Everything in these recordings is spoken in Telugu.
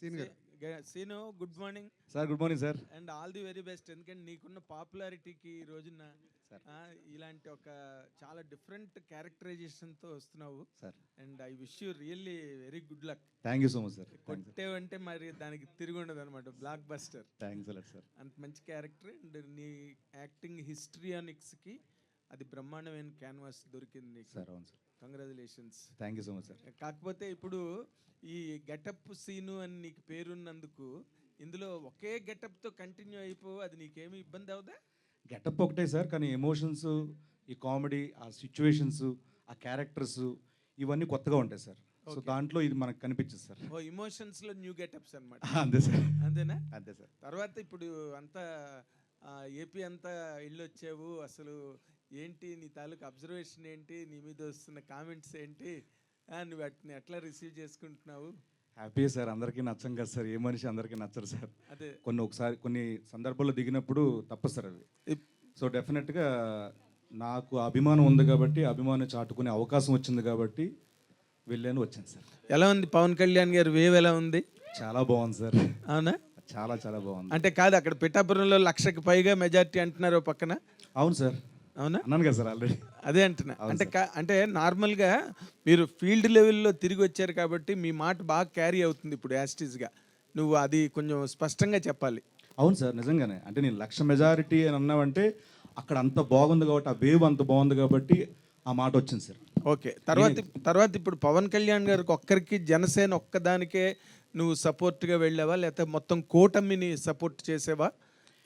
సీన్ గారు. Seenu good morning sir good morning sir. And all the very best. ఎందుకంటే నీకున్న పాపులారిటీకి ఈ రోజున సార్. ఇలాంటి ఒక చాలా డిఫరెంట్ క్యారెక్టరైజేషన్తో వస్తున్నావు sir and I wish you really very good luck. Thank you so much sir. కొట్టేవంటే మరి దానికి తిరిగి ఉండదు అనమాట, blockbuster. Thanks a lot sir. అంత మంచి క్యారెక్టర్ అండ్ నీ యాక్టింగ్ హిస్టరియానిక్స్కి అది బ్రహ్మాండమైన క్యాన్వాస్ దొరికింది నీకు. సార్ అవును sir. Congratulations. Thank you so much sir. కాకపోతే ఇప్పుడు ఈ గెటప్ సీను అని నీకు పేరున్నందుకు ఇందులో ఒకే గెటప్తో కంటిన్యూ అయిపో, అది నీకేమి ఇబ్బంది అవుదా? గెటప్ ఒకటే సార్, కానీ ఎమోషన్స్, ఈ కామెడీ, ఆ సిచ్యువేషన్స్, ఆ క్యారెక్టర్స్ ఇవన్నీ కొత్తగా ఉంటాయి సార్. సో దాంట్లో ఇది మనకు కనిపించదు సార్. ఓ ఇమోషన్స్లో న్యూ గెటప్స్ అనమాట. అంతే సార్. అంతేనా? అంతే సార్. తర్వాత ఇప్పుడు అంతా ఏపీ అంతా ఇల్లు వచ్చావు, అసలు ఏంటి నీ తాలూకు అబ్జర్వేషన్ ఏంటి, నీ మీద వస్తున్న కామెంట్స్ ఏంటి, నువ్వు వాటిని ఎట్లా రిసీవ్ చేసుకుంటున్నావు? Happy sir. అందరికీ నచ్చం కదా సార్, ఏ మనిషి అందరికీ నచ్చరు సార్. అదే కొన్ని సందర్భాల్లో దిగినప్పుడు తప్పదు సార్ అవి. సో డెఫినెట్గా నాకు అభిమానం ఉంది కాబట్టి, అభిమానం చాటుకునే అవకాశం వచ్చింది కాబట్టి వెళ్ళాను, వచ్చాను సార్. ఎలా ఉంది పవన్ కళ్యాణ్ గారు వేవ్ ఎలా ఉంది? చాలా బాగుంది సార్. అవునా? చాలా చాలా బాగుంది. అంటే కాదు, అక్కడ పిఠాపురంలో 1,00,000కి పైగా మెజారిటీ అంటున్నారు పక్కన. అవును సార్. అవునా? అన్నాను కదా సార్ ఆల్రెడీ. అదే అంటున్నా. అంటే అంటే నార్మల్గా మీరు ఫీల్డ్ లెవెల్లో తిరిగి వచ్చారు కాబట్టి మీ మాట బాగా క్యారీ అవుతుంది ఇప్పుడు యాస్టీస్గా. నువ్వు అది కొంచెం స్పష్టంగా చెప్పాలి. అవును సార్, నిజంగానే. అంటే నేను 1,00,000 మెజారిటీ అని అన్నావంటే అక్కడ అంత బాగుంది కాబట్టి, ఆ వేవ్ అంత బాగుంది కాబట్టి ఆ మాట వచ్చింది సార్. ఓకే. తర్వాత ఇప్పుడు పవన్ కళ్యాణ్ గారికి ఒక్కరికి, జనసేన ఒక్కదానికే నువ్వు సపోర్ట్గా వెళ్ళావా, లేకపోతే మొత్తం కూటమిని సపోర్ట్ చేసేవా?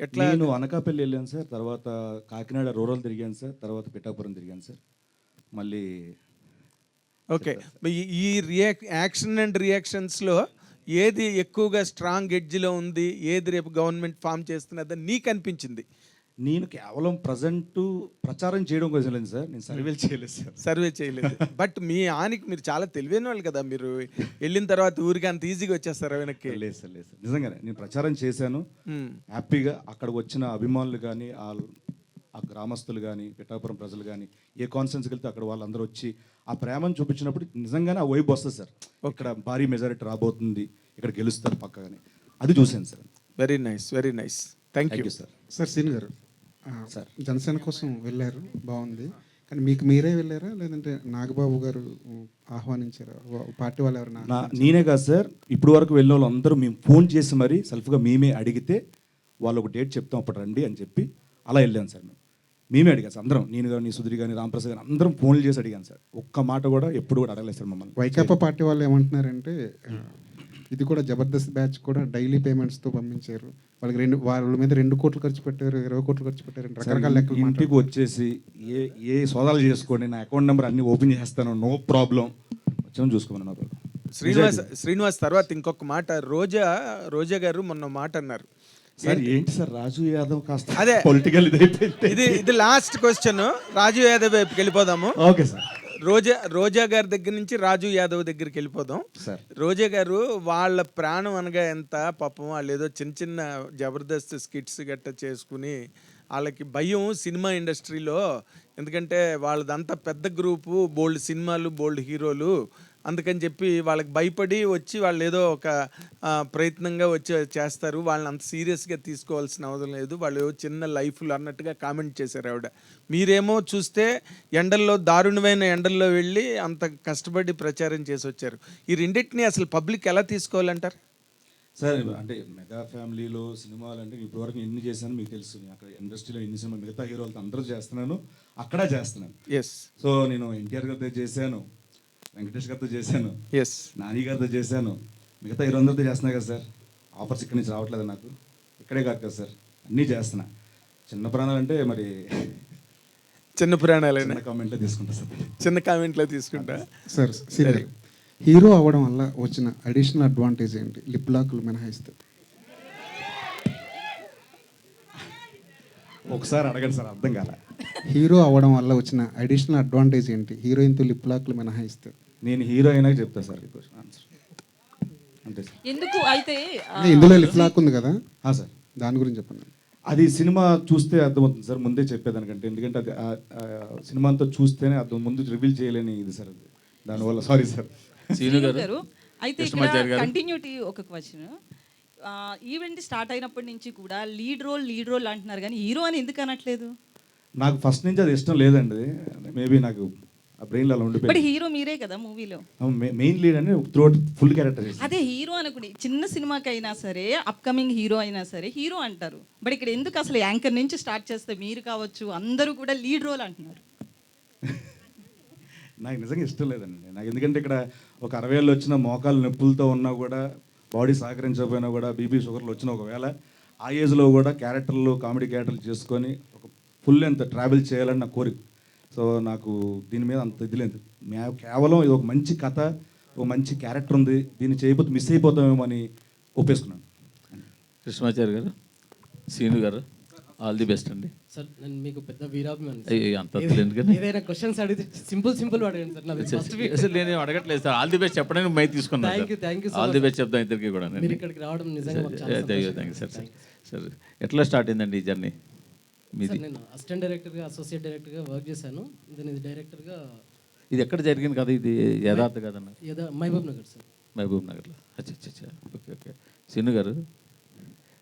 ఎట్లా? నేను అనకాపల్లి వెళ్ళాను సార్, తర్వాత కాకినాడ రూరల్ తిరిగాను సార్, తర్వాత పిఠాపురం తిరిగాను సార్. మళ్ళీ ఓకే. ఈ యాక్షన్ అండ్ రియాక్షన్స్లో ఏది ఎక్కువగా స్ట్రాంగ్ ఎడ్జ్లో ఉంది, ఏది రేపు గవర్నమెంట్ ఫామ్ చేస్తున్నదని నీకు అనిపించింది? నేను కేవలం ప్రజెంట్ ప్రచారం చేయడం కోసం లేదు సార్, నేను సర్వేలు చేయలేదు సార్. సర్వే చేయలేదు. బట్ మీ ఆనికి మీరు చాలా తెలివైన వాళ్ళు కదా, మీరు వెళ్ళిన తర్వాత ఊరికి అంత ఈజీగా వచ్చేస్తారు వెనక్కి? లేదు సార్, లేదు సార్, నిజంగానే నేను ప్రచారం చేశాను హ్యాపీగా. అక్కడికి వచ్చిన అభిమానులు కానీ, ఆ గ్రామస్తులు కానీ, పిఠాపురం ప్రజలు కానీ, ఏ కాన్ఫరెన్స్కి వెళ్తే అక్కడ వాళ్ళందరూ వచ్చి ఆ ప్రేమను చూపించినప్పుడు నిజంగానే ఆ వైబ్ వస్తుంది సార్. ఇక్కడ భారీ మెజారిటీ రాబోతుంది, ఇక్కడ గెలుస్తారు పక్కగానే, అది చూశాను సార్. Very nice, very nice. Thank you sir. Sir Seenu గారు, సార్ జనసేన కోసం వెళ్ళారు, బాగుంది. కానీ మీకు మీరే వెళ్ళారా, లేదంటే నాగబాబు గారు ఆహ్వానించారా? పార్టీ వాళ్ళు ఎవరైనా? నేనే కాదు సార్, ఇప్పుడు వరకు వెళ్ళిన వాళ్ళు అందరూ మేము ఫోన్ చేసి మరీ సెల్ఫ్గా మేమే అడిగితే వాళ్ళు ఒక డేట్ చెప్తాం అప్పుడు రండి అని చెప్పి అలా వెళ్ళాను సార్. మేమే అడిగాను సార్ అందరం, నేను కానీ, సుధీర్ కానీ, రామప్రసాద్ కానీ అందరం ఫోన్లు చేసి అడిగాను సార్. ఒక్క మాట కూడా ఎప్పుడు కూడా అడగలేదు సార్ మమ్మల్ని. వైకాపా పార్టీ వాళ్ళు ఏమంటున్నారంటే ఇది కూడా జబర్దస్త్ బ్యాచ్ కూడా డైలీ పేమెంట్స్తో పంపించారు, వాళ్ళకి వాళ్ళ మీద 2 కోట్లు ఖర్చు పెట్టారు, 20 కోట్లు ఖర్చు పెట్టారు, రకరకాల లెక్కలు. ఇంటికి వచ్చేసి ఏ సోదాలు చేసుకోండి, నా అకౌంట్ నెంబర్ అన్ని ఓపెన్ చేస్తాను, నో ప్రాబ్లం, వచ్చాము చూసుకోమన్నారు. శ్రీనివాస్ తర్వాత ఇంకొక మాట, రోజా గారు మొన్న మాట అన్నారు సార్. ఏంటి సార్, రాజు యాదవ్ కాస్త అదే పొలిటికల్ ఇది లాస్ట్ క్వశ్చన్, రాజు యాదవ్ వైపుకి వెళ్ళిపోదాము. Okay sir. రోజా గారి దగ్గర నుంచి రాజు యాదవ్ దగ్గరికి వెళ్ళిపోదాం సార్. రోజా గారు వాళ్ళ ప్రాణం అనగా ఎంత పాపం, వాళ్ళు ఏదో చిన్న జబర్దస్త్ స్కిట్స్ గట్ట చేసుకుని వాళ్ళకి భయం సినిమా ఇండస్ట్రీలో, ఎందుకంటే వాళ్ళదంతా పెద్ద గ్రూపు, బోల్డ్ సినిమాలు, బోల్డ్ హీరోలు, అందుకని చెప్పి వాళ్ళకి భయపడి వచ్చి వాళ్ళు ఏదో ఒక ప్రయత్నంగా వచ్చి చేస్తారు, వాళ్ళని అంత సీరియస్గా తీసుకోవాల్సిన అవసరం లేదు, వాళ్ళు చిన్న లైఫ్లు అన్నట్టుగా కామెంట్ చేశారు ఆవిడ. మీరేమో చూస్తే ఎండల్లో, దారుణమైన ఎండల్లో వెళ్ళి అంత కష్టపడి ప్రచారం చేసి వచ్చారు. ఈ రెండింటిని అసలు పబ్లిక్ ఎలా తీసుకోవాలంటారు సార్? అంటే మెగా ఫ్యామిలీలో సినిమాలు అంటే ఇప్పటివరకు ఎన్ని చేశాను మీకు తెలుసు. అక్కడ ఇండస్ట్రీలో ఎన్ని సినిమా మిగతా హీరోలతో అందరూ చేస్తున్నాను, అక్కడ చేస్తున్నాను. ఎస్. సో నేను ఎన్టీఆర్ గారితో చేశాను, వెంకటేష్ గారితో చేశాను, ఎస్, నాని గారితో చేశాను, మిగతా హీరోలతో చేస్తున్నా కదా సార్. ఆఫర్స్ ఇక్కడి నుంచి రావట్లేదు నాకు, ఇక్కడే కాదు కదా సార్, అన్నీ చేస్తున్నా. చిన్న ప్రాణాలు అంటే మరి చిన్న ప్రాణాలైనా కామెంట్లో తీసుకుంటా సార్, చిన్న కామెంట్లో తీసుకుంటా సార్. సరే, హీరో అవ్వడం వల్ల వచ్చిన అడిషనల్ అడ్వాంటేజ్ ఏంటి, లిప్ లాక్లు మినహాయిస్తే? ఒకసారి అడగండి సార్, అర్థం కాలే. హీరో అవ్వడం వల్ల వచ్చిన అడిషనల్ అడ్వాంటేజ్ ఏంటి, హీరోయిన్తో లిప్ లాక్లు మినహాయిస్తే? నేను హీరో అయినా చెప్తా సార్ ఈ క్వశ్చన్ ఆన్సర్. అంతే సార్. ఎందుకు అయితే ఇందులో లిప్ లాక్ ఉంది కదా సార్, దాని గురించి చెప్పండి. అది సినిమా చూస్తే అర్థమవుతుంది సార్, ముందే చెప్పేదానికంటే. ఎందుకంటే అది సినిమా అంతా చూస్తేనే అర్థం, ముందు రివీల్ చేయలేని ఇది సార్ అది, దానివల్ల సారీ సార్. సీను గారు అయితే కృష్ణమాచారి ఇక్కడ గారు. కంటిన్యూటీ ఒక క్వశ్చన్. ఈవెంట్ స్టార్ట్ అయినప్పటి నుంచి కూడా లీడ్ రోల్ అంటున్నారు కానీ హీరో అని ఎందుకు అనట్లేదు? నాకు ఫస్ట్ నుంచి అది ఇష్టం లేదండి. మేబీ నాకు ఆ బ్రెయిన్లో అలా బట్ ఉండిపోయింది. హీరో మీరే కదా మూవీలో. మెయిన్ లీడ్ అని త్రూఅవుట్ ఫుల్ క్యారెక్టర్ చేసి అదే హీరో అనుకుని చిన్న సినిమాకైనా సరే అప్కమింగ్ హీరో అయినా సరే హీరో అంటారు. బట్ ఇక్కడ ఎందుకు అసలు యాంకర్ నుంచి స్టార్ట్ చేస్తే మీరు కావచ్చు అందరూ కూడా లీడ్ రోల్ అంటున్నారు? నాకు నిజంగా ఇష్టం లేదండి. నాకు ఎందుకంటే ఇక్కడ ఒక 60 ఏళ్ళు వచ్చిన మోకాలు నొప్పులతో ఉన్నా కూడా బాడీ సహకరించకపోయినా కూడా బీపీ షుగర్లు వచ్చిన ఒకవేళ ఆ ఏజ్లో కూడా క్యారెక్టర్లు కామెడీ క్యారెక్టర్లు చేసుకొని ఒక ఫుల్ ఎంత ట్రావెల్ చేయాలని నా కోరిక. సో నాకు దీని మీద అంత ఇది లేదు. కేవలం ఇది ఒక మంచి కథ, ఒక మంచి క్యారెక్టర్ ఉంది, దీన్ని చేయకపోతే మిస్ అయిపోతామేమో అని ఒప్పేసుకున్నాను. కృష్ణమాచారి గారు, శ్రీను గారు, ఆల్ ది బెస్ట్ అండి. సార్ నేను మీకు పెద్ద వీరాభిమాని. అయ్యో, అంత తెలియదు కానీ ఏదైనా క్వశ్చన్స్ అడిగితే సింపుల్ అడగండి సార్. నాది first week. అసలు నేను అడగట్లేదు సార్. ఆల్ ది బెస్ట్ చెప్పడానికి మై తీసుకున్నాను. Thank you so all much, the best చెప్తాం ఇద్దరికి కూడా. మీరు ఇక్కడికి రావడం నిజంగా మాకు చాలా థ్యాంక్ యూ సార్. సార్ ఎట్లా స్టార్ట్ అయిందండి ఈ జర్నీ మీది? సార్ నేను అసిస్టెంట్ డైరెక్టర్గా అసోసియేట్ డైరెక్టర్గా వర్క్ చేశాను. నేను ఇది డైరెక్టర్గా ఇది ఎక్కడ జరిగింది కదా? ఇది యథార్థ కదన్న మహబూబ్ నగర్ సార్. మహబూబ్ నగర్లో. అచ్చా. ఓకే. శ్రీను గారు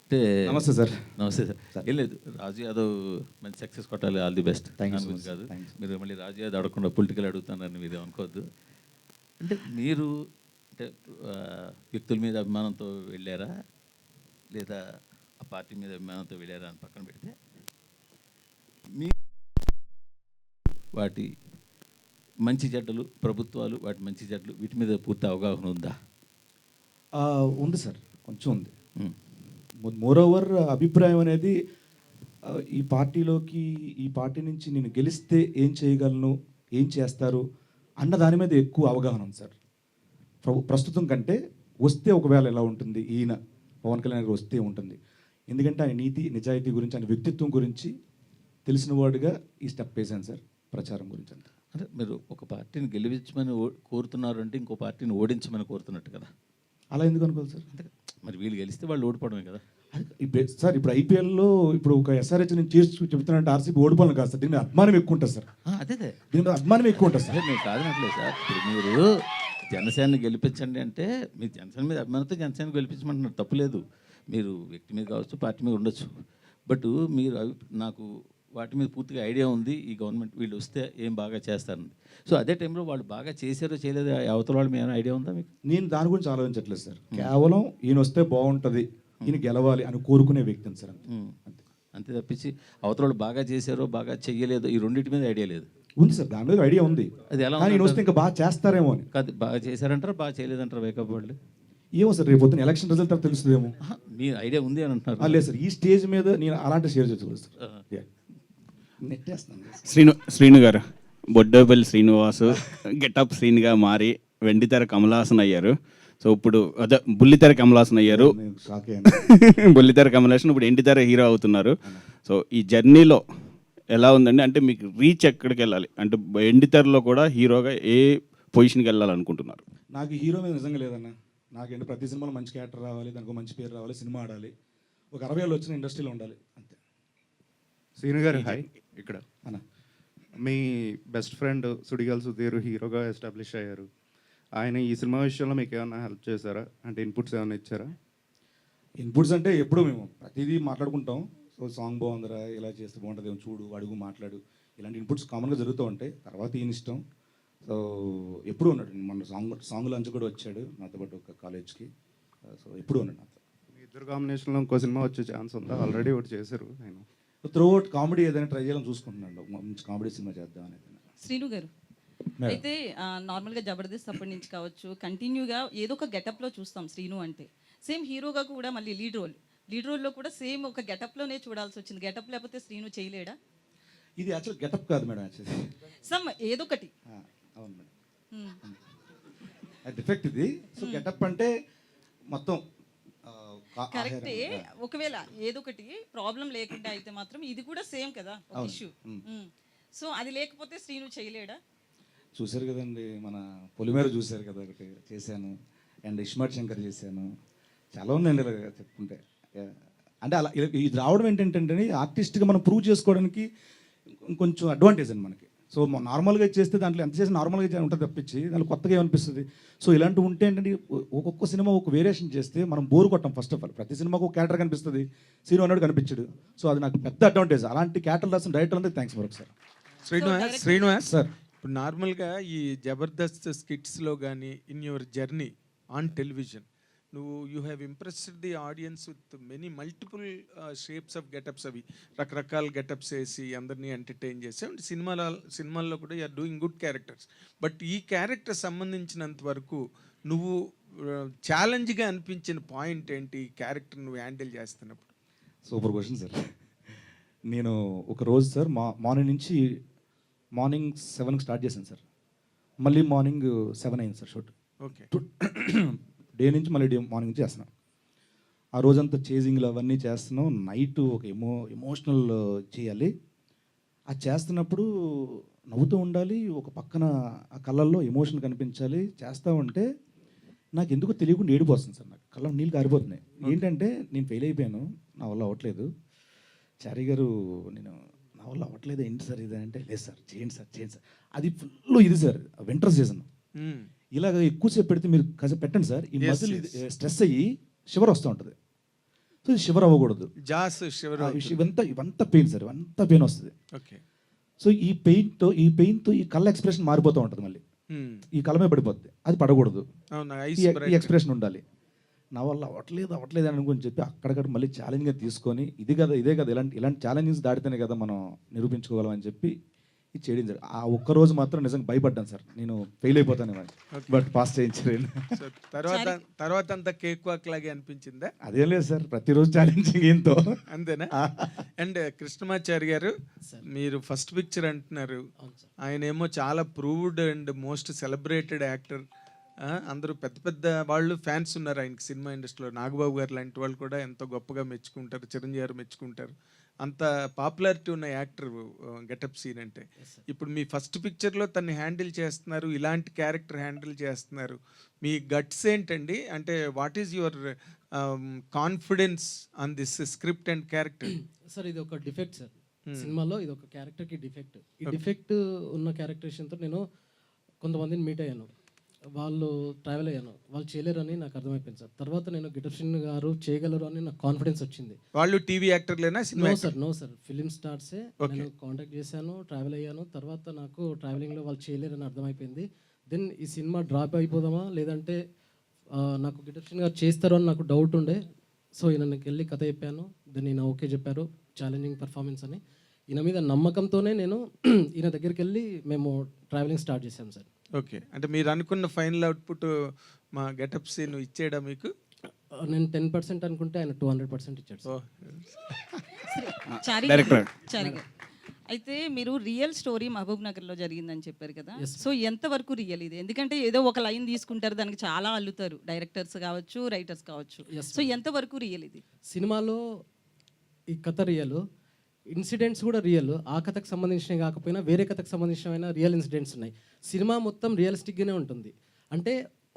అంటే నమస్తే సార్. నమస్తే సార్. ఏం లేదు, రాజు యాదవ్ మంచి సక్సెస్ కొట్టాలి. All the best. Thank you so much. కాదు, Thanks. మీరు మళ్ళీ రాజు యాదవ్ అడగకుండా పొలిటికల్ అడుగుతానని మీరు అనుకోవద్దు. అంటే మీరు అంటే వ్యక్తుల మీద అభిమానంతో వెళ్ళారా లేదా ఆ పార్టీ మీద అభిమానంతో వెళ్ళారా అని పక్కన పెడితే మీ వాటి మంచి చెడ్డలు, ప్రభుత్వాలు వాటి మంచి చెడ్డలు వీటి మీద పూర్తి అవగాహన ఉందా? ఉంది సార్, కొంచెం ఉంది. మోరోవర్ అభిప్రాయం అనేది ఈ పార్టీలోకి, ఈ పార్టీ నుంచి నేను గెలిస్తే ఏం చేయగలను, ఏం చేస్తారు అన్న దాని మీద ఎక్కువ అవగాహన ఉంది సార్. ప్రస్తుతం కంటే వస్తే ఒకవేళ ఎలా ఉంటుంది, ఈయన పవన్ కళ్యాణ్ గారు వస్తే ఉంటుంది. ఎందుకంటే ఆయన నీతి నిజాయితీ గురించి, ఆయన వ్యక్తిత్వం గురించి తెలిసిన వాడుగా ఈ స్టెప్ వేశాను సార్, ప్రచారం గురించి అంతా. అంటే మీరు ఒక పార్టీని గెలిపించమని కోరుతున్నారు అంటే ఇంకో పార్టీని ఓడించమని కోరుతున్నట్టు కదా? అలా ఎందుకు అనుకోవాలి సార్? అంటే మరి వీళ్ళు గెలిస్తే వాళ్ళు ఓడిపోవడమే కదా? సార్ ఇప్పుడు ఐపీఎల్లో ఇప్పుడు ఒక ఎస్ఆర్హెచ్ నేను చేసి చెప్తున్నానంటే ఆర్సీబీ ఓడిపోవాలి కాదు సార్, దీని మీద అభిమానం ఎక్కువ ఉంటుంది సార్. అదే దీని మీద అభిమానం ఎక్కువ ఉంటుంది సార్. అదే నేను కాదనట్లేదు సార్. ఇప్పుడు మీరు జనసేనని గెలిపించండి అంటే మీరు జనసేన మీద అభిమానంతో జనసేన గెలిపించమంటున్నారు, తప్పులేదు. మీరు వ్యక్తి మీద కావచ్చు, పార్టీ మీద ఉండొచ్చు. బట్ మీరు నాకు వాటి మీద పూర్తిగా ఐడియా ఉంది, ఈ గవర్నమెంట్ వీళ్ళు వస్తే ఏం బాగా చేస్తారని. సో అదే టైంలో వాళ్ళు బాగా చేశారో చేయలేదో అవతల వాళ్ళు ఏమైనా ఐడియా ఉందా మీకు? నేను దాని గురించి ఆలోచించట్లేదు సార్. కేవలం ఈయన వస్తే బాగుంటుంది, ఈయన గెలవాలి అని కోరుకునే వ్యక్తిని సార్. అంతే తప్పించి అవతల వాళ్ళు బాగా చేశారో బాగా చెయ్యలేదో ఈ రెండింటి మీద ఐడియా లేదు. ఉంది సార్, దాని మీద ఐడియా ఉంది. అది ఎలా కానీ ఈయన వస్తే ఇంకా బాగా చేస్తారేమో అని. కాదు, బాగా చేశారంటారా బాగా చేయలేదంటారా వేకప్ వాళ్ళు? ఏమో సార్, రేపు పొద్దున ఎలక్షన్ రిజల్ట్ తర్వాత తెలుస్తుందేమో. మీ ఐడియా ఉంది అని అంటున్నారు. లేదు సార్, ఈ స్టేజ్ మీద నేను అలాంటి షేర్ చేయలేదు సార్. శ్రీను గారు, బొడ్డోపల్లి శ్రీనివాసు గెటప్ శ్రీనిగా మారి వెండితెర కమలాసన్ అయ్యారు. సో ఇప్పుడు అదే బుల్లితెర కమలాసన్ అయ్యారు. షాక్ అయ్యాను. బుల్లితెర కమలాసన్ ఇప్పుడు ఎండితెర హీరో అవుతున్నారు. సో ఈ జర్నీలో ఎలా ఉందండి? అంటే మీకు రీచ్ ఎక్కడికి వెళ్ళాలి అంటే ఎండితెరలో కూడా హీరోగా ఏ పొజిషన్కి వెళ్ళాలనుకుంటున్నారు? నాకు హీరో మీద నిజంగా లేదన్న. నాకేంటి ప్రతి సినిమాలో మంచి క్యారెక్టర్ రావాలి, దానికి మంచి పేరు రావాలి, సినిమా ఆడాలి, ఒక 60 ఏళ్ళు వచ్చిన ఇండస్ట్రీలో ఉండాలి అంతే. శ్రీను గారు హాయ్. ఇక్కడ అన్న మీ బెస్ట్ ఫ్రెండ్ సుడిగాల్ సుధీర్ హీరోగా ఎస్టాబ్లిష్ అయ్యారు. ఆయన ఈ సినిమా విషయంలో మీకు ఏమైనా హెల్ప్ చేశారా? అంటే ఇన్పుట్స్ ఏమైనా ఇచ్చారా? ఇన్పుట్స్ అంటే ఎప్పుడు మేము ప్రతిదీ మాట్లాడుకుంటాం. సో సాంగ్ బాగుందిరా, ఇలా చేస్తే బాగుంటుంది, ఏమో చూడు, అడుగు, మాట్లాడు, ఇలాంటి ఇన్పుట్స్ కామన్గా జరుగుతూ ఉంటాయి. తర్వాత ఈయన ఇష్టం. సో ఎప్పుడు ఉన్నాడు, మన సాంగ్ లంచ్ కూడా వచ్చాడు నాతో పాటు ఒక కాలేజ్కి. సో ఎప్పుడు ఉన్నాడు నాతో. మీ ఇద్దరు కాంబినేషన్లో ఇంకో సినిమా వచ్చే ఛాన్స్ ఉందా? ఆల్రెడీ ఒకటి చేశారు ఆయన. త్రూఅవుట్ కామెడీ ఏదైనా ట్రై చేయాలని చూసుకుంటున్నాడు, మంచి కామెడీ సినిమా చేద్దాం అనేది. శ్రీను గారు, అయితే నార్మల్గా జబర్దస్త్ అప్పటి నుంచి కావచ్చు కంటిన్యూగా ఏదో ఒక గెటప్లో చూస్తాం శ్రీను అంటే. సేమ్ హీరోగా కూడా మళ్ళీ లీడ్ రోల్లో కూడా సేమ్ ఒక గెటప్లోనే చూడాల్సి వచ్చింది. గెటప్ లేకపోతే శ్రీను చేయలేడా? ఇది యాక్చువల్ గెటప్ కాదు మేడం, యాక్చువల్లీ సమ్ ఏదో ఒకటి. అవును మేడం, డిఫెక్ట్ ఇది. సో గెటప్ అంటే మొత్తం కరెక్టే. ఒకవేళ ఏదో ఒకటి ప్రాబ్లం లేకుండా అయితే మాత్రం ఇది కూడా సేమ్ కదా ఒక ఇష్యూ. సో అది లేకపోతే శ్రీను చేయలేడా? చూశారు కదండి, మన పొలిమేర చూశారు కదా, ఒకటి చేశాను. అండ్ ఇస్మార్ట్ శంకర్ చేశాను. చాలా ఉందండి ఇలా చెప్పుకుంటే. అంటే అలా ఇది రావడం ఏంటంటే ఆర్టిస్ట్గా మనం ప్రూవ్ చేసుకోవడానికి కొంచెం అడ్వాంటేజ్ అండి మనకి. సో నార్మల్గా చేస్తే దాంట్లో ఎంత చేసి నార్మల్గా ఉంటుంది తప్పించి దాంట్లో కొత్తగా ఏమనిపిస్తుంది. సో ఇలాంటివి ఉంటే ఏంటంటే ఒక్కొక్క సినిమా ఒక వేరియేషన్ చేస్తే మనం బోర్ కొట్టాం. ఫస్ట్ ఆఫ్ ఆల్ ప్రతి సినిమాకు ఒక క్యారెక్టర్ కనిపిస్తుంది, హీరో అన్నాడు కనిపించడు. సో అది నాకు పెద్ద అడ్వాంటేజ్. అలాంటి క్యారెక్టర్ రాసిన డైరెక్టర్ అందరికి థ్యాంక్స్ మరొకసారి. శ్రీనివాస్ సార్ ఇప్పుడు నార్మల్గా ఈ జబర్దస్త్ స్కిట్స్లో కానీ in your journey on television you have impressed the audience with many multiple shapes of getups. అవి రకరకాల గెటప్స్ వేసి అందరినీ ఎంటర్టైన్ చేసి అండ్ సినిమాల్లో కూడా you are doing good characters. But ఈ క్యారెక్టర్ సంబంధించినంత వరకు నువ్వు ఛాలెంజ్గా అనిపించిన పాయింట్ ఏంటి ఈ క్యారెక్టర్ నువ్వు హ్యాండిల్ చేస్తున్నప్పుడు? Super question sir. నేను ఒక రోజు సార్ మార్నింగ్ 7కి స్టార్ట్ చేశాను సార్. మళ్ళీ మార్నింగ్ 7 అయింది సార్ షూట్. ఓకే. డే నుంచి మళ్ళీ మార్నింగ్ నుంచి చేస్తున్నాం. ఆ రోజంతా చేజింగ్లు అవన్నీ చేస్తున్నాం. నైట్ ఒక ఎమోషనల్ చేయాలి. అది చేస్తున్నప్పుడు నవ్వుతూ ఉండాలి, ఒక పక్కన ఆ కళ్ళల్లో ఎమోషన్ కనిపించాలి. చేస్తూ ఉంటే నాకు ఎందుకో తెలియకుండా ఏడిపోతుంది సార్. నాకు కళ్ళ నీళ్ళు కారిపోతున్నాయి. ఏంటంటే నేను ఫెయిల్ అయిపోయాను, నా వల్ల అవ్వట్లేదు. చారీ గారు నేను నా వల్ల అవ్వట్లేదు ఏంటి సార్ ఇది అంటే, లేదు సార్ చేయండి సార్. అది ఫుల్ ఇది సార్ వింటర్ సీజన్. ఇలాగ ఎక్కువసేపు పెడితే మీరు కాసేపు పెట్టండి సార్, ఈ మజిల్ స్ట్రెస్ అయ్యి షివర్ వస్తూ ఉంటుంది. సో ఇది షివర్ అవ్వకూడదు. ఇవంతా పెయిన్ సార్, ఇవంతా పెయిన్ వస్తుంది. ఓకే. సో ఈ పెయిన్తో ఈ కళ్ళ ఎక్స్ప్రెషన్ మారిపోతూ ఉంటుంది. మళ్ళీ ఈ కళ్ళమే పడిపోద్ది, అది పడకూడదు. ఈ ఎక్స్ప్రెషన్ ఉండాలి. నా వల్ల అవ్వట్లేదు అనుకుని చెప్పి అక్కడికక్కడ మళ్ళీ ఛాలెంజ్గా తీసుకొని ఇదే కదా ఇలాంటి ఛాలెంజెస్ దాటితేనే కదా మనం నిరూపించుకోగలం అని చెప్పి ఇది చేయడం జరిగింది. ఆ ఒక్కరోజు మాత్రం నిజంగా భయపడ్డాను సార్, నేను ఫెయిల్ అయిపోతాను బట్ పాస్ చేయించలేదు. తర్వాత అంతా కేక్ వాక్ లాగే అనిపించిందా? అదేం లేదు సార్, ప్రతిరోజు ఛాలెంజింగ్ ఏంతో అంతేనా? అండ్ కృష్ణమాచారి గారు, మీరు ఫస్ట్ పిక్చర్ అంటున్నారు, ఆయన ఏమో చాలా proved and most celebrated actor. అందరూ పెద్ద పెద్ద వాళ్ళు ఫ్యాన్స్ ఉన్నారు ఆయనకి సినిమా ఇండస్ట్రీలో. నాగబాబు గారు లాంటి వాళ్ళు కూడా ఎంతో గొప్పగా మెచ్చుకుంటారు, చిరంజీవి గారు మెచ్చుకుంటారు. అంత పాపులారిటీ ఉన్న యాక్టర్ గెటప్ సీన్ అంటే. ఇప్పుడు మీ ఫస్ట్ పిక్చర్లో తన్ని హ్యాండిల్ చేస్తున్నారు, ఇలాంటి క్యారెక్టర్ హ్యాండిల్ చేస్తున్నారు. మీ గట్స్ ఏంటండి? అంటే what is your confidence on this script and character? Sir ఇది ఒక డిఫెక్ట్ సార్ సినిమాలో, ఇది ఒక క్యారెక్టర్కి డిఫెక్ట్. ఈ డిఫెక్ట్ ఉన్న క్యారెక్టరేషన్తో నేను కొంతమందిని మీట్ అయ్యాను, వాళ్ళు ట్రావెల్ అయ్యాను, వాళ్ళు చేయలేరని నాకు అర్థమైపోయింది సార్. తర్వాత నేను గిటప్షన్ గారు చేయగలరు అని నాకు కాన్ఫిడెన్స్ వచ్చింది. వాళ్ళు టీవీ యాక్టర్లేనా? నో సార్ ఫిలిం స్టార్సే. నేను కాంటాక్ట్ చేశాను, ట్రావెల్ అయ్యాను. తర్వాత నాకు ట్రావెలింగ్లో వాళ్ళు చేయలేరని అర్థమైపోయింది. దెన్ ఈ సినిమా డ్రాప్ అయిపోదామా లేదంటే నాకు గిటప్షన్ గారు చేస్తారు అని నాకు డౌట్ ఉండే. సో ఈయనకి వెళ్ళి కథ చెప్పాను, దెన్ ఈయన ఓకే చెప్పారు, ఛాలెంజింగ్ పర్ఫార్మెన్స్ అని. ఈయన మీద నమ్మకంతోనే నేను ఈయన దగ్గరికి వెళ్ళి మేము ట్రావెలింగ్ స్టార్ట్ చేశాం సార్. ఓకే. అంటే మీరు అనుకున్న ఫైనల్ అవుట్పుట్ మా గెటప్ సీన్ ఇచ్చేయడా మీకు? నేను 10% అనుకుంటే ఆయన 200% ఇచ్చాడు. అయితే మీరు రియల్ స్టోరీ మహబూబ్ నగర్లో జరిగిందని చెప్పారు కదా, సో ఎంతవరకు రియల్ ఇది? ఎందుకంటే ఏదో ఒక లైన్ తీసుకుంటారు, దానికి చాలా అల్లుతారు డైరెక్టర్స్ కావచ్చు, రైటర్స్ కావచ్చు. సో ఎంతవరకు రియల్ ఇది? సినిమాలో ఈ కథ రియల్, ఇన్సిడెంట్స్ కూడా రియల్. ఆ కథకు సంబంధించినవి కాకపోయినా వేరే కథకు సంబంధించిన రియల్ ఇన్సిడెంట్స్ ఉన్నాయి. సినిమా మొత్తం రియలిస్టిక్గానే ఉంటుంది. అంటే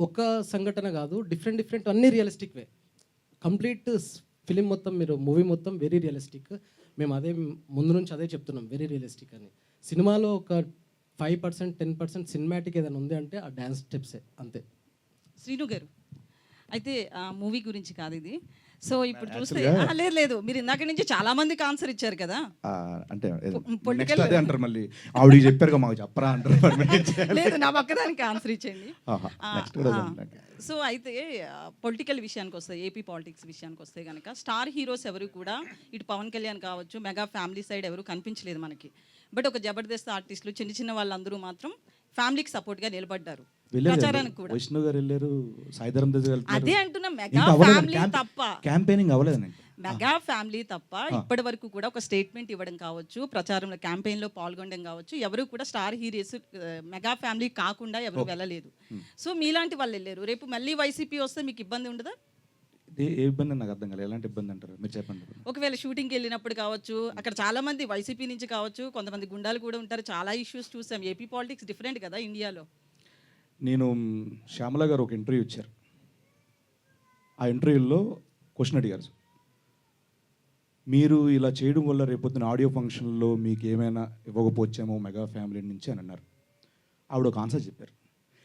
ఒక సంఘటన కాదు, డిఫరెంట్ అన్నీ రియలిస్టిక్ వే. కంప్లీట్ ఫిలిం మొత్తం, మీరు మూవీ మొత్తం వెరీ రియలిస్టిక్. మేము అదే ముందు నుంచి అదే చెప్తున్నాం, వెరీ రియలిస్టిక్ అని. సినిమాలో ఒక 5% 10% సినిమాటిక్ ఏదైనా ఉంది అంటే ఆ డ్యాన్స్ స్టెప్సే, అంతే. శ్రీను గారు, అయితే ఆ మూవీ గురించి కాదు ఇది. సో ఇప్పుడు చూస్తే లేదు మీరు ఇందాక నుంచి చాలా మందికి ఆన్సర్ ఇచ్చారు కదా, అంటే అదే అంటారు మళ్ళీ ఆవిడ చెప్పారు మాకు చెప్పరా అంటారు. లేదు నా పక్కదానికి ఆన్సర్ ఇచ్చేయండి. సో అయితే పొలిటికల్ విషయానికి వస్తే, ఏపీ పాలిటిక్స్ విషయానికి వస్తే కనుక స్టార్ హీరోస్ ఎవరు కూడా ఇటు పవన్ కళ్యాణ్ కావచ్చు, మెగా ఫ్యామిలీ సైడ్ ఎవరు కనిపించలేదు మనకి. బట్ ఒక జబర్దస్త్ ఆర్టిస్టులు చిన్న వాళ్ళందరూ మాత్రం ఫ్యామిలీకి సపోర్ట్గా నిలబడ్డారు. ప్రచారానికి కూడా వైష్ణవ్ గారు వెళ్ళారు, సాయిధరం తేజ్ గారు. అదే అంటున్నా, మెగా ఫ్యామిలీ తప్ప క్యాంపెయినింగ్ అవ్వలేదండి. మెగా ఫ్యామిలీ తప్ప ఇప్పటి వరకు కూడా ఒక స్టేట్మెంట్ ఇవ్వడం కావచ్చు, ప్రచారంలో క్యాంపెయిన్లో పాల్గొనడం కావచ్చు, ఎవరు కూడా స్టార్ హీరోస్ మెగా ఫ్యామిలీ కాకుండా ఎవరు వెళ్ళలేదు. సో మీలాంటి వాళ్ళు వెళ్ళారు. రేపు మళ్ళీ వైసీపీ వస్తే మీకు ఇబ్బంది ఉండదా? ఏ ఇబ్బంది నాకు అర్థం కాలేదు. ఎలాంటి ఇబ్బంది అంటారు మీరు చెప్పండి. ఒకవేళ షూటింగ్కి వెళ్ళినప్పుడు కావచ్చు, అక్కడ చాలా మంది వైసీపీ నుంచి కావచ్చు, కొంతమంది గుండాలు కూడా ఉంటారు, చాలా ఇష్యూస్ చూసాం. ఏపీ పాలిటిక్స్ డిఫరెంట్ కదా ఇండియాలో. నేను శ్యామల గారు ఒక ఇంటర్వ్యూ ఇచ్చారు. ఆ ఇంటర్వ్యూలో క్వశ్చన్ అడిగారు, మీరు ఇలా చేయడం వల్ల రేపొద్దున ఆడియో ఫంక్షన్లో మీకు ఏమైనా ఇవ్వకపోవచ్చేమో మెగా ఫ్యామిలీ నుంచి అని అన్నారు. ఆవిడ ఒక ఆన్సర్ చెప్పారు,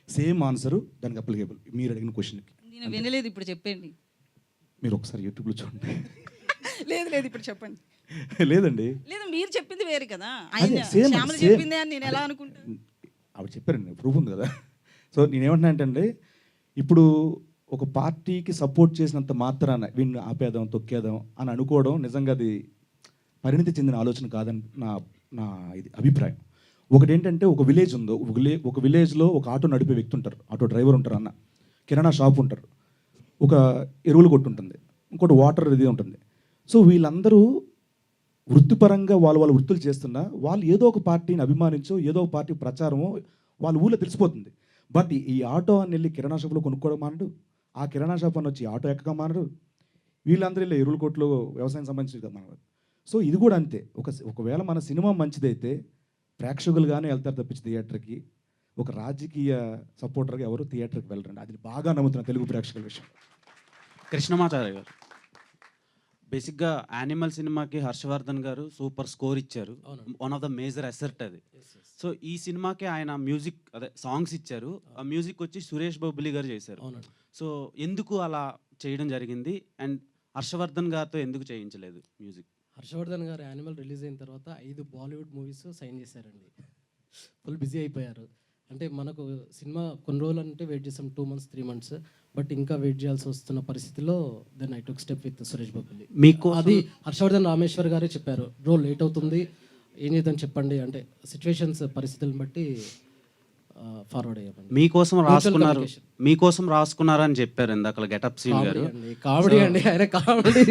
సేమ్ ఆన్సరు దానికి అప్లికేబుల్ మీరు అడిగిన క్వశ్చన్కి. నేను వినలేదు, ఇప్పుడు చెప్పండి. మీరు ఒకసారి యూట్యూబ్లో చూడండి. లేదు ఇప్పుడు చెప్పండి. లేదండి, లేదు మీరు చెప్పింది వేరు కదా, ఆయన same, శ్యామల same. చెప్పిందే అని నేను ఎలా అనుకుంటాను. ఆవిడ చెప్పారండి, ప్రూఫ్ ఉంది కదా. సో నేనేమంటున్నా అంటే ఇప్పుడు ఒక పార్టీకి సపోర్ట్ చేసినంత మాత్రాన వీడిని ఆపేద్దాం తొక్కేద్దాం అని అనుకోవడం నిజంగా అది పరిణితి చెందిన ఆలోచన కాదని నా ఇది అభిప్రాయం. ఒకటి ఏంటంటే ఒక విలేజ్ ఉందో, ఒక విలేజ్లో ఒక ఆటో నడిపే వ్యక్తి ఉంటారు, ఆటో డ్రైవర్ ఉంటారు, అన్న కిరాణా షాప్ ఉంటారు, ఒక ఎరువులు కొట్టు ఉంటుంది, ఇంకోటి వాటర్ ఇది ఉంటుంది. సో వీళ్ళందరూ వృత్తిపరంగా వాళ్ళ వృత్తులు చేస్తున్నా వాళ్ళు ఏదో ఒక పార్టీని అభిమానించో ఏదో ఒక పార్టీ ప్రచారమో వాళ్ళ ఊళ్ళో తెలిసిపోతుంది. బట్ ఈ ఆటో అని వెళ్ళి కిరాణా షాప్లో కొనుక్కోవడం మానడు, ఆ కిరాణా షాప్ అని వచ్చి ఆటో ఎక్కగా మానరు, వీళ్ళందరూ వెళ్ళి ఎరువుల కొట్లో వ్యవసాయం సంబంధించి మానరు. సో ఇది కూడా అంతే, ఒకవేళ మన సినిమా మంచిదైతే ప్రేక్షకులుగానే వెళ్తారు తప్పించి థియేటర్కి. ఒక రాజకీయ సపోర్టర్గా ఎవరు థియేటర్కి వెళ్ళరండి, అది బాగా నమ్ముతున్న తెలుగు ప్రేక్షకుల విషయం. కృష్ణమాచార్య గారు బేసిక్గా యానిమల్ సినిమాకి హర్షవర్ధన్ గారు సూపర్ స్కోర్ ఇచ్చారు, one of the major asset అది. సో ఈ సినిమాకి ఆయన మ్యూజిక్ అదే సాంగ్స్ ఇచ్చారు, ఆ మ్యూజిక్ వచ్చి సురేష్ బొబ్బిలి గారు చేశారు. సో ఎందుకు అలా చేయడం జరిగింది అండ్ హర్షవర్ధన్ గారితో ఎందుకు చేయించలేదు మ్యూజిక్? హర్షవర్ధన్ గారు యానిమల్ రిలీజ్ అయిన తర్వాత 5 బాలీవుడ్ మూవీస్ సైన్ చేశారండి. ఫుల్ బిజీ అయిపోయారు. అంటే మనకు సినిమా కొన్ని రోజులు అంటే వెయిట్ చేసాం, 2 months 3 months, బట్ ఇంకా వెయిట్ చేయాల్సి వస్తున్న పరిస్థితిలో then I took step with Suresh Bobbili. మీకు అది హర్షవర్ధన్ రామేశ్వర్ గారే చెప్పారు, బ్రో లేట్ అవుతుంది ఏం చేద్దాం చెప్పండి అంటే సిచ్యువేషన్స్ పరిస్థితులను బట్టి ఫార్వర్డ్ అయ్యామండి. మీకోసం రాసుకున్నారు అని చెప్పారు ఇందాక గెటప్ సీన్ గారు. కామెడీ అండి ఆయన, కామెడీ.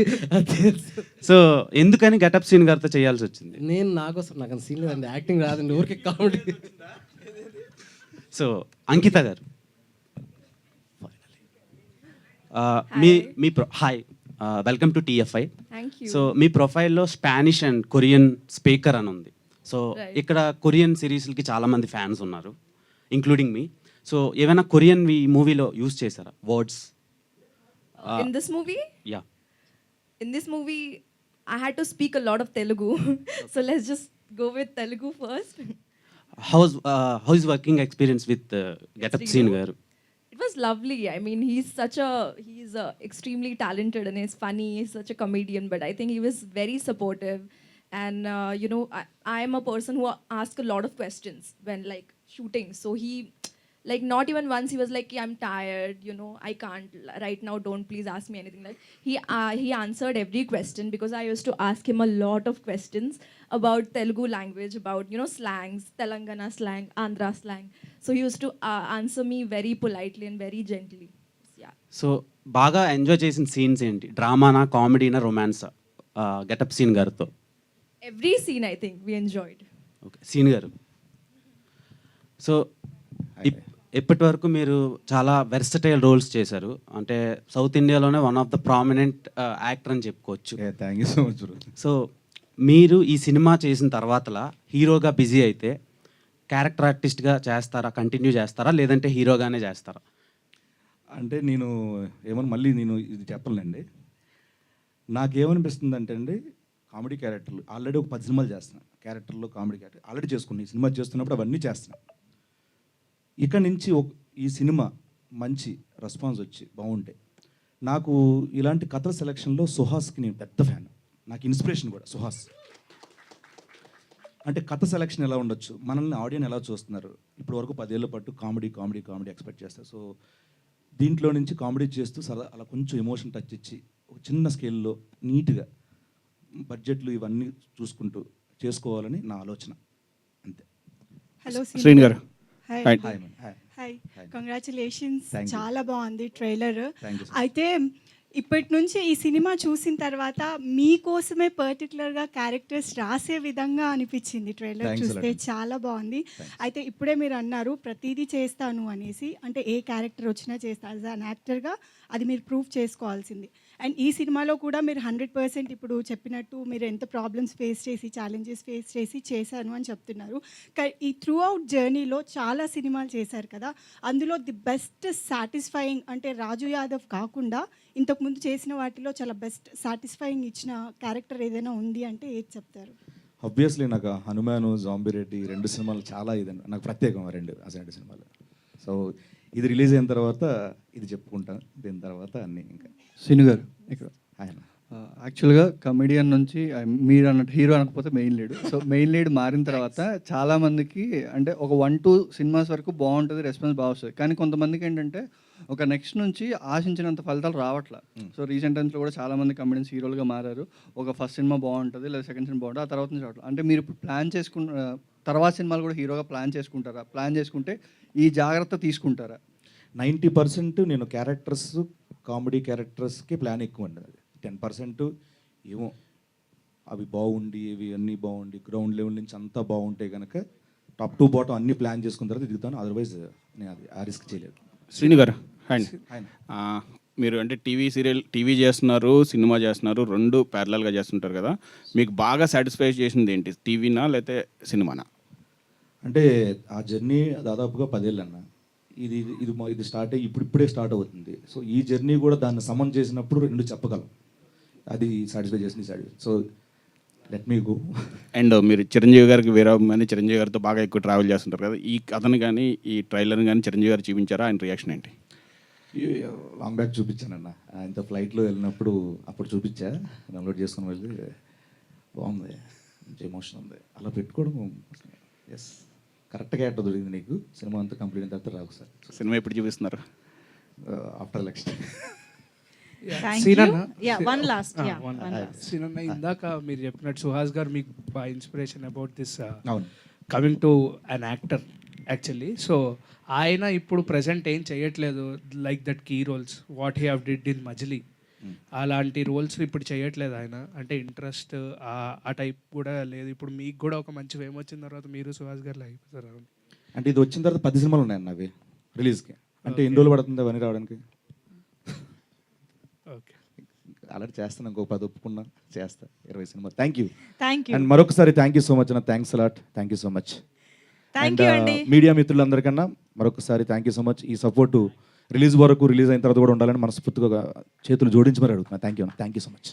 సో ఎందుకని గెటప్ సీన్ గారితో చేయాల్సి వచ్చింది? నేను నాకోసం నాకు సీన్ లేదండి, యాక్టింగ్ రాదండి, ఊరికి comedy. So Ankita garu hi, welcome to TFI. So మీ ప్రొఫైల్లో స్పానిష్ అండ్ కొరియన్ స్పీకర్ అని ఉంది. సో ఇక్కడ కొరియన్ సిరీస్లకి చాలామంది ఫ్యాన్స్ ఉన్నారు, ఇంక్లూడింగ్ మీ. సో ఏమైనా కొరియన్ మూవీలో యూజ్ చేశారా words? In this movie? Yeah. In this movie, I had to speak a lot of Telugu. So let's just go with Telugu first. How is working experience with Getup Scene garu? It was lovely. I mean, he's extremely talented and he's funny. He's such a comedian, but I think he was very supportive. And I am a person who asks a lot of questions when like shooting. So he, like, not even once he was like, I'm tired, I can't right now, don't please ask me anything. Like he answered every question, because I used to ask him a lot of questions about Telugu language, about slangs, Telangana slang, Andhra slang. So he used to answer me very politely and very gently. Yeah. So బాగా ఎంజాయ్ చేసిన సీన్స్ ఏంటి? డ్రామానా, కామెడీనా, రొమాన్సా గెటప్ సీన్ గారితో? Every scene I think we enjoyed. Okay, Seenu గారు. సో ఇప్పటి వరకు మీరు చాలా వెర్సటైల్ రోల్స్ చేశారు, అంటే సౌత్ ఇండియాలోనే one of the prominent actor అని చెప్పుకోవచ్చు. Thank you so much. So మీరు ఈ సినిమా చేసిన తర్వాతలా హీరోగా బిజీ అయితే క్యారెక్టర్ ఆర్టిస్ట్గా చేస్తారా, కంటిన్యూ చేస్తారా, లేదంటే హీరోగానే చేస్తారా? అంటే మళ్ళీ నేను ఇది చెప్పలేండి. నాకేమనిపిస్తుంది అంటే అండి, కామెడీ క్యారెక్టర్లు ఆల్రెడీ ఒక 10 సినిమాలు చేస్తున్నాను, క్యారెక్టర్లో కామెడీ క్యారెక్టర్ ఆల్రెడీ చేసుకున్నాను. ఈ సినిమా చేస్తున్నప్పుడు అవన్నీ చేస్తున్నాను. ఇక నుంచి ఈ సినిమా మంచి రెస్పాన్స్ వచ్చి బాగుంటే, నాకు ఇలాంటి కథల సెలక్షన్లో సుహాస్కి నేను పెద్ద ఫ్యాన్, నాకు ఇన్స్పిరేషన్ కూడా సుహాస్. అంటే కథ సెలక్షన్ ఎలా ఉండొచ్చు, మనల్ని ఆడియన్స్ ఎలా చూస్తున్నారు, ఇప్పటి వరకు 10 ఏళ్ళ పాటు కామెడీ కామెడీ కామెడీ ఎక్స్పెక్ట్ చేస్తారు. సో దీంట్లో నుంచి కామెడీ చేస్తూ అలా కొంచెం ఎమోషన్ టచ్ ఇచ్చి ఒక చిన్న స్కేల్లో నీట్గా బడ్జెట్లు ఇవన్నీ చూసుకుంటూ చేసుకోవాలని నా ఆలోచన, అంతే. హలో శ్రీని గారు. హాయ్. Hi, congratulations. చాలా బాగుంది ట్రైలర్. అయితే ఇప్పటి నుంచి ఈ సినిమా చూసిన తర్వాత మీకోసమే పర్టికులర్గా క్యారెక్టర్స్ రాసే విధంగా అనిపించింది ట్రైలర్ చూస్తే, చాలా బాగుంది. అయితే ఇప్పుడే మీరు అన్నారు ప్రతిదీ చేస్తాను అనేసి, అంటే ఏ క్యారెక్టర్ వచ్చినా చేస్తా యాజ్ అన్ యాక్టర్గా, అది మీరు ప్రూవ్ చేసుకోవాల్సింది. అండ్ ఈ సినిమాలో కూడా మీరు 100% ఇప్పుడు చెప్పినట్టు మీరు ఎంత ప్రాబ్లమ్స్ ఫేస్ చేసి ఛాలెంజెస్ ఫేస్ చేసి చేశాను అని చెప్తున్నారు. ఈ త్రూ అవుట్ జర్నీలో చాలా సినిమాలు చేశారు కదా, అందులో ది బెస్ట్ సాటిస్ఫైయింగ్ అంటే రాజు యాదవ్ కాకుండా ఇంతకుముందు చేసిన వాటిలో చాలా బెస్ట్ సాటిస్ఫైయింగ్ ఇచ్చిన క్యారెక్టర్ ఏదైనా ఉంది అంటే ఏది చెప్తారు? ఆబ్వియస్లీ నాకు హనుమాను, జాంబిరెడ్డి 2 సినిమాలు చాలా ఇదండి, నాకు ప్రత్యేకం ఆ 2 సినిమాలు. సో ఇది రిలీజ్ అయిన తర్వాత ఇది చెప్పుకుంటాను, దీని తర్వాత అన్నీ ఇంకా. శ్రీను గారు ఇక్కడ ఆయన యాక్చువల్గా కమెడియన్ నుంచి మీరు అన్నట్టు హీరో అనకపోతే main lead. So main lead మారిన తర్వాత చాలామందికి అంటే ఒక 1-2 సినిమాస్ వరకు బాగుంటుంది, రెస్పాన్స్ బాగా వస్తుంది. కానీ కొంతమందికి ఏంటంటే ఒక నెక్స్ట్ నుంచి ఆశించినంత ఫలితాలు రావట్లా. సో రీసెంట్ టైమ్స్లో కూడా చాలామంది కమెడియన్స్ హీరోలుగా మారారు. ఒక ఫస్ట్ సినిమా బాగుంటుంది లేదా సెకండ్ సినిమా బాగుంటుంది, ఆ తర్వాత నుంచి రావట్లేదు. అంటే మీరు ఇప్పుడు ప్లాన్ చేసుకున్న తర్వాత సినిమాలు కూడా హీరోగా ప్లాన్ చేసుకుంటారా? ప్లాన్ చేసుకుంటే ఈ జాగ్రత్త తీసుకుంటారా? 90% నేను క్యారెక్టర్స్, కామెడీ క్యారెక్టర్స్కి ప్లాన్ ఎక్కువ అండి. 10% ఏమో అవి బాగుండి ఇవి అన్నీ బాగుండి గ్రౌండ్ లెవెల్ నుంచి అంతా బాగుంటే కనుక టాప్ టు బాటం అన్నీ ప్లాన్ చేసుకున్న తర్వాత దిగుతాను. అదర్వైజ్ నేను అది ఆ రిస్క్ చేయలేదు. శ్రీను గారు అండ్ మీరు అంటే టీవీ చేస్తున్నారు, సినిమా చేస్తున్నారు, 2 ప్యారలల్గా చేస్తుంటారు కదా, మీకు బాగా సాటిస్ఫై చేసింది ఏంటి, టీవీనా లేకపోతే సినిమానా? అంటే ఆ జర్నీ దాదాపుగా 10 ఏళ్ళు అన్న. ఇది స్టార్ట్ అయ్యి ఇప్పుడే స్టార్ట్ అవుతుంది. సో ఈ జర్నీ కూడా దాన్ని సమన్ చేసినప్పుడు 2 చెప్పగలం, అది సాటిస్ఫై చేసింది so let me go. And మీరు చిరంజీవి గారికి వేరే అని చిరంజీవి గారితో బాగా ఎక్కువ ట్రావెల్ చేస్తుంటారు కదా, ఈ కథను కానీ ఈ ట్రైలర్ని కానీ చిరంజీవి గారు చూపించారా? ఆయన రియాక్షన్ ఏంటి? లాంగ్ బ్యాక్ చూపించానన్న, ఆయనతో ఫ్లైట్లో వెళ్ళినప్పుడు అప్పుడు చూపించా, డౌన్లోడ్ చేసుకుని వెళ్ళి బాగుంది, మంచి ఎమోషన్ ఉంది, అలా పెట్టుకోవడం ఎస్ కరెక్ట్గా ఎట్లా దొరికింది నీకు. సినిమా అంతా కంప్లీట్ అయిన తర్వాత రాకు సార్. సినిమా ఎప్పుడు చూపిస్తున్నారు? After election. సీనన్న, ఇందాక మీరు చెప్పినట్టు సుహాస్ గారు మీకు ఇన్స్పిరేషన్ అబౌట్ దిస్ అవును, coming to an actor actually. So ఆయన ఇప్పుడు ప్రజెంట్ ఏం చేయట్లేదు, like that key roles what he have did in Majili, అలాంటి రోల్స్ ఇప్పుడు చేయట్లేదు ఆయన. అంటే ఇంట్రెస్ట్ ఆ టైప్ కూడా లేదు. ఇప్పుడు మీకు కూడా ఒక మంచి ఫేమ్ వచ్చిన తర్వాత మీరు సుహాస్ గారు అయిపోతారు. అంటే ఇది వచ్చిన తర్వాత 10 సినిమాలు ఉన్నాయన్న అవి రిలీజ్కి. అంటే ఎన్ని రోజులు పడుతుంది అవన్నీ రావడానికి? ఓకే, ఆల్రెడీ చేస్తాను, ఇంకో 10 ఒప్పుకున్నా చేస్తా, 20 సినిమా. Thank you. అండ్ మరొకసారి థ్యాంక్ యూ సో మచ్ అన్న, thanks a lot, thank you so much. Media మిత్రులందరికన్నా మరొకసారి థ్యాంక్ యూ సో మచ్. ఈ సపోర్టు రిలీజ్ అయిన తర్వాత కూడా ఉండాలని మనస్ఫూర్తిగా చేతులు జోడించి మరి అడుగుతున్నా. Thank you so much.